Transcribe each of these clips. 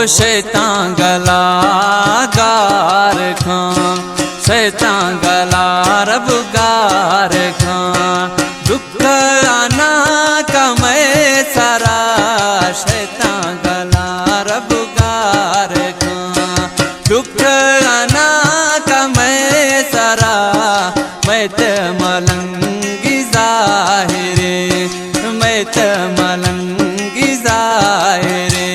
शैतान गला गार खां शैतान गला रब गार खां दुख आना कमे सारा शैतान गला रब गार खां दुख आना कमे सारा मैं ते मलंगी जाहिरे मैं ते मलंगी जाहिरे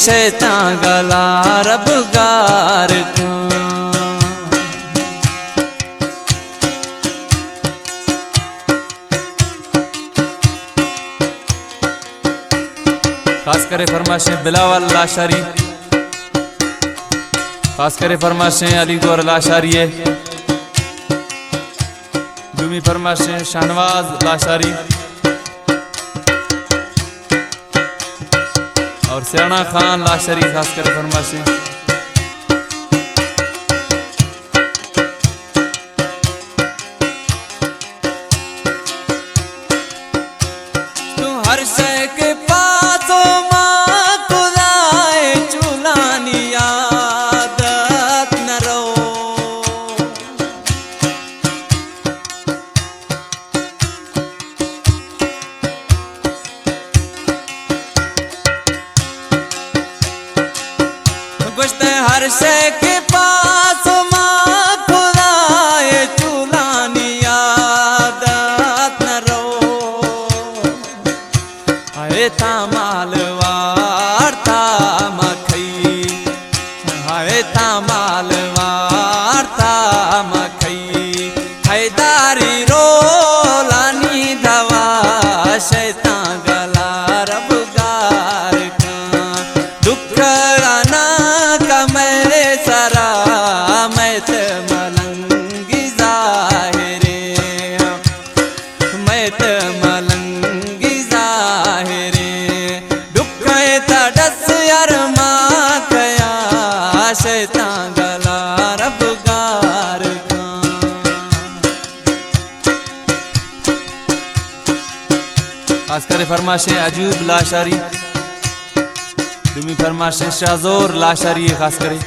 शैतान गला रब गार खास करे फरमाशें बिलावल लाशारी खास करे फरमाशें अलीगौर लाशारी है दूमी फरमाशें शाहनवाज लाशारी और सियाना खान लाशरी खास कर फरमाशें तू हर शय के पासों मां खुदाए चुलानी आदत न रहो हर शय के पास मां खुदाए चुलानी आदत न रो हाय ता मालवारता मखई हाय ता मालवारता मखई हैदारी रो लानी दवा शैतान गला रब गार खां दुख आना मेरे सारा मैं ते मलंगी जाहिरे मैं ते मलंगी जाहिरे दुख तड़स यार मां कया शैतान गला रब गार खास करे फरमाशें अजूब लाशारी दूमी फरमाशें शाहजोर लाशारी खास करे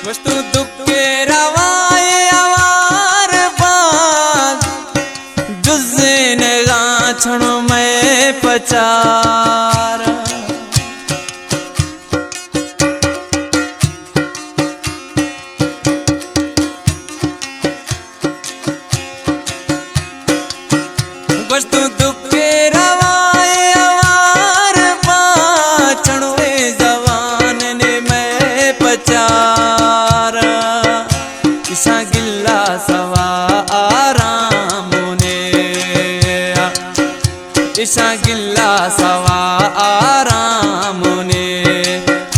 वस्तु दुख के रवाए आवार बात जुज़े ने गाछण में पचार वस्तु दुख के रवाए आवार बाछण जवान ने मैं पचार ईशा गिल्ला सवा आराम ने ईशा गिल्ला सवा आराम ने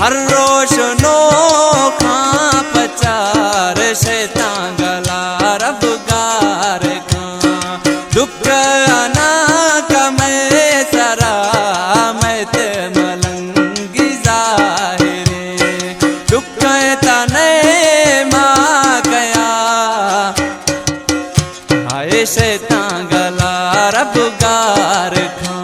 हर रोशनो खां पचार शैतान गला रब गार खां दुख आना कमे सरा मैं ते मलंगी जाहिरे दुख तने मां गया हाय शैतान गला रब गार खां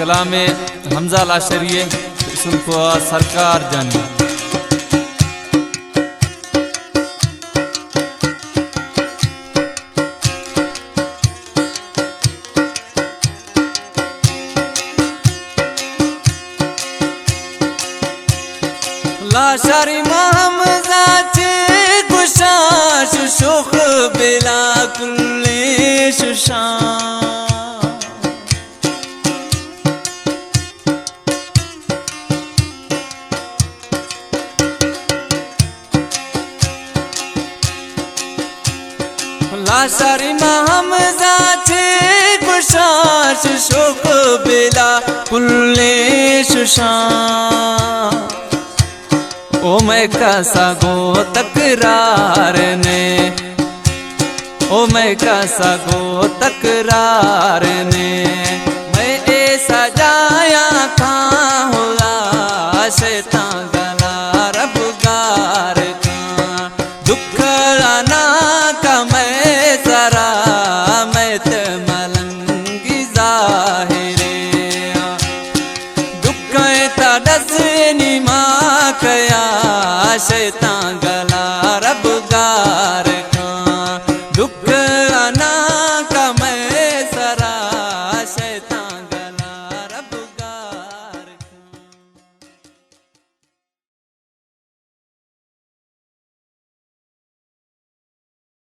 कलाम हमजा लाशरी सुल्फा सरकार जानी बेला कुल्लेषु शाम लाशारी हमजा छे कुशाश शोक बेला कुल्लेषु शाम ओ मैं कैसा गो तकरार ने ओ मैं कैसा गो तकरार ने मैं ऐसा जाया था